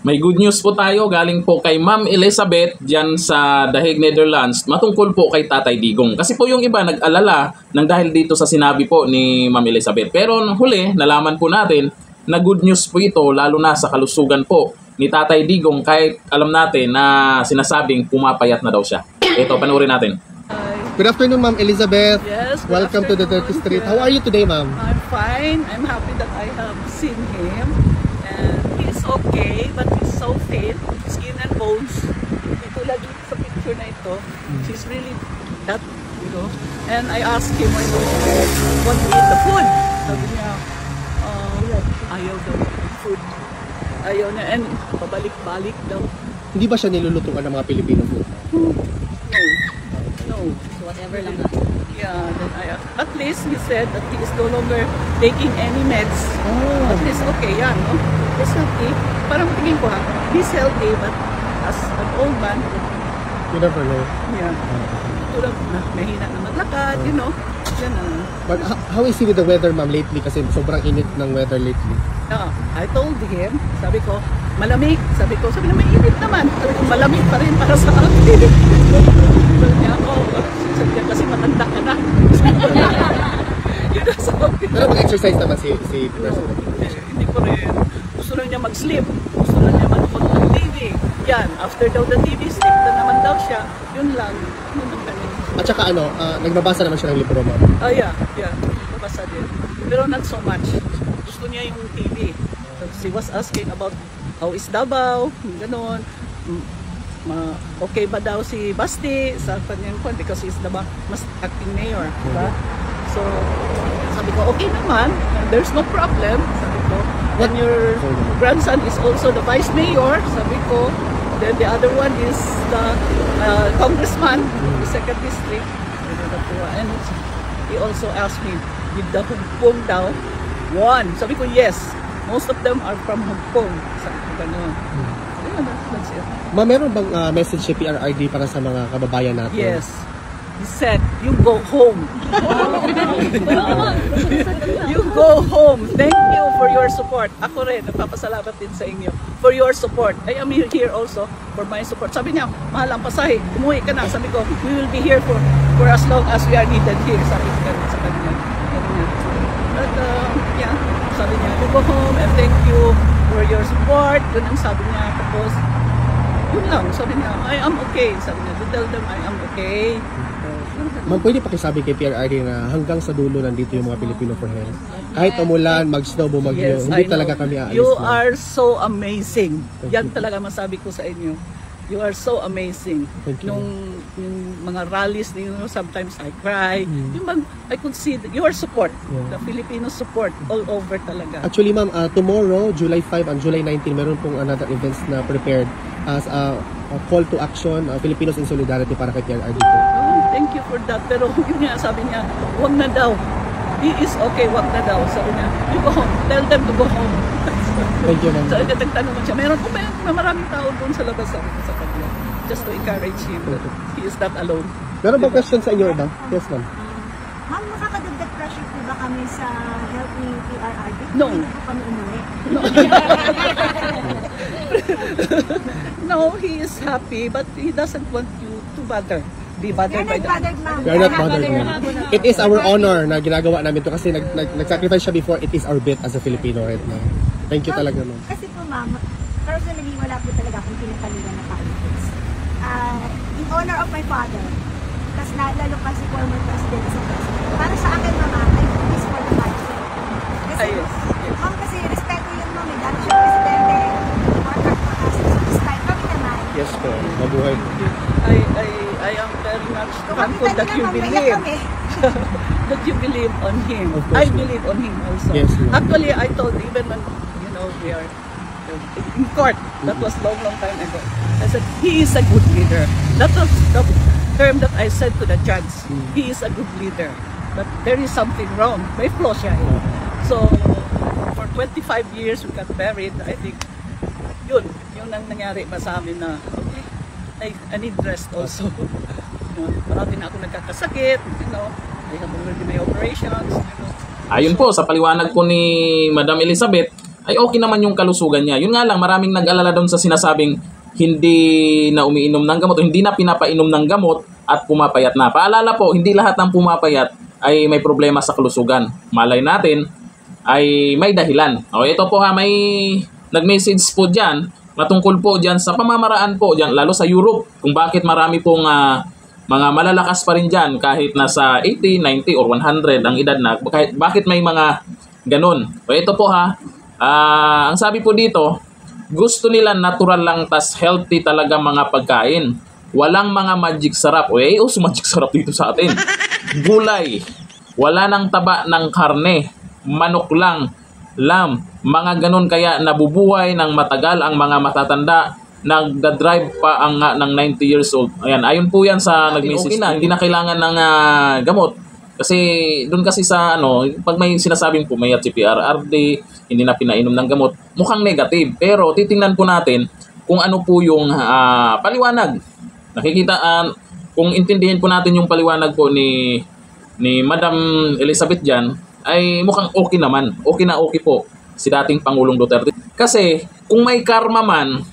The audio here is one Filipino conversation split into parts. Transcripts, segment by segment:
May good news po tayo galing po kay Ma'am Elizabeth dyan sa The Hague, Netherlands matungkol po kay Tatay Digong. Kasi po yung iba nag-alala ng dahil dito sa sinabi po ni Ma'am Elizabeth. Pero nung huli, nalaman po natin na good news po ito lalo na sa kalusugan po ni Tatay Digong kahit alam natin na sinasabing pumapayat na daw siya. Ito, panoorin natin. Good afternoon, Ma'am Elizabeth. Yes, welcome to the Dirty Street. How are you today, ma'am? I'm fine. I'm happy that I have seen him. And he's okay, but he's so thin, skin and bones. Ito lagi sa picture na ito. He's really that, you know. And I asked him when he want to eat the food. Sabi niya, ayaw daw ng food. Ayaw niya. And pabalik-balik daw. Hindi ba siya nilulutuan ng mga Filipino food? No. Whatever lang. Yeah, then at least he said that he is no longer taking any meds. Oh. At least okay yan, no? He's healthy. Parang tingin ko ha, he's healthy, but as an old man, you never know. Yeah. Tulad na, mahina na maglakad, you know. Yan ang... But how is he with the weather, ma'am, lately? Kasi sobrang init ng weather lately. I told him, sabi ko, malamig. Sabi na may init naman. Sabi ko, malamig pa rin para sa akin. Sabi niya ako, sabi niya kasi matanda ka na. Pero mag-exercise naman si President. Hindi ko rin. Gusto lang niya mag-sleep. Gusto lang niya manood ng TV. Yan, after daw the TV, sleep na naman daw siya. Yun lang. Yun ang ganun. At saka nagbabasa naman siya ng libro, ma'am. Yeah. Nagbabasa din. Pero not so much. Gusto niya yung TV. So, she was asking about how is Davao, gano'n. Okay ba daw si Basti sa kanyang kwan because he's the mas acting mayor, diba? So, sabi ko, okay naman, there's no problem, sabi ko. Then your grandson is also the vice mayor, sabi ko. Then the other one is the congressman, the second district. And he also asked me, did the Hong Kong daw won? Sabi ko, yes. Most of them are from Hong Kong. Sabi ko, gano'n. That's it. Ma'am, meron bang message si PRRD para sa mga kababayan natin? Yes. He said, you go home. You go home. Thank you for your support. Ako rin, nagpapasalamat din sa inyo for your support. I am here also for my support. Sabi niya, mahal ang pasahe. Umuwi ka na. Sabi ko, we will be here for as long as we are needed here. Sabi ko sa kanya. But yeah, sabi niya, you go home and thank you for your support. Yun ang sabi niya. Tapos, yun lang. Sabi niya, I am okay. Sabi niya, to tell them I am okay. Ma'am, pwede pakisabi kay PRRD na hanggang sa dulo nandito yung mga Filipino for health. Kahit umulan, mag-snow, bumagyo, Yes, hindi talaga kami aalis. You are so amazing. Yan talaga masabi ko sa inyo. You are so amazing. Nung mga rallies ninyo, sometimes I cry. I could see your support, the Filipino support all over talaga. Actually, ma'am, tomorrow, July 5 and July 19, meron pong another events na prepared as a call to action, Filipinos in Solidarity para kay PRRD po. Thank you for that. Pero yun nga, sabi niya, wag na daw. He is okay, wag na daw. Sabi niya, you go home. Tell them to go home. Thank you, ma'am. So, nagtanong siya. Meron po may maraming tao doon sa labas sa kanila. Just to encourage him that he is not alone. Meron ba question sa inyo, iba? Yes, ma'am. Ma'am, makakadagdag pressure po ba kami sa health ni PRRD? No. Hindi po kami umuwi. No, he is happy, but he doesn't want you to be bothered by that. We are not bothered, ma'am. It is our honor na ginagawa namin to kasi nag-sacrifice siya before. It is our bit as a Filipino right now. Thank you talaga, ma'am. Kasi po, ma'am, personally, wala po talaga akong pinapaliwan na politics. In honor of my father, tas lalo pa si former president sa president. Para sa akin, ma'am, I do this for the country. Kasi, ma'am, kasi respeto yun, ma'am. Dahil siya presidente, work hard for us. So, this time, kami naman. Yes po, mabuhay. I am very much thankful that you believe that you believe on him. I believe on him also. Yes, actually, I told even when we are in court, that was long time ago. I said he is a good leader. That was the term that I said to the judge. He is a good leader, but there is something wrong. May flaw siya. So for 25 years we got married. I think yun ang nangyari pa sa amin na okay, I need rest also. Marami na ako nagkakasakit, I have already my operations. Ayun po, sa paliwanag po ni Madam Elizabeth, ay okay naman yung kalusugan niya. Yun nga lang, maraming nag-alala doon sa sinasabing hindi na umiinom ng gamot o hindi na pinapainom ng gamot at pumapayat na. Paalala po, hindi lahat ng pumapayat ay may problema sa kalusugan. Malay natin ay may dahilan. O ito po ha, may nag-message po dyan matungkol po dyan sa pamamaraan po dyan, lalo sa Europe, kung bakit marami pong mga malalakas pa rin dyan kahit nasa 80, 90 or 100 ang edad na, bakit may mga ganun. O ito po ha, ang sabi po dito, gusto nila natural lang tas healthy talaga mga pagkain. Walang mga magic sarap. Magic sarap dito sa atin. Gulay. Wala nang taba ng karne. Manok lang. Lamb. Mga ganun kaya nabubuhay ng matagal ang mga matatanda. Nagda-drive pa ang ng 90 years old. Ayan, ayon po yan sa nag-message. Hindi na kailangan ng gamot. Kasi doon kasi sa pag may sinasabing po may CPRRD, hindi na pinainom ng gamot, mukhang negative. Pero titingnan po natin kung ano po yung paliwanag. Nakikita, kung intindihin po natin yung paliwanag po ni Madam Elizabeth dyan, ay mukhang okay naman. Okay na okay po si dating Pangulong Duterte. Kasi kung may karma man,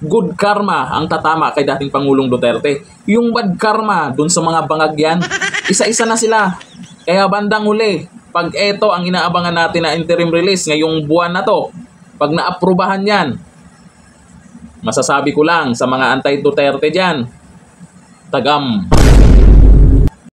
good karma ang tatama kay dating Pangulong Duterte. Yung bad karma dun sa mga bangag yan, isa-isa na sila. Kaya bandang huli, pag eto ang inaabangan natin na interim release ngayong buwan na to, pag naaprubahan yan, masasabi ko lang sa mga anti-Duterte dyan, tagam.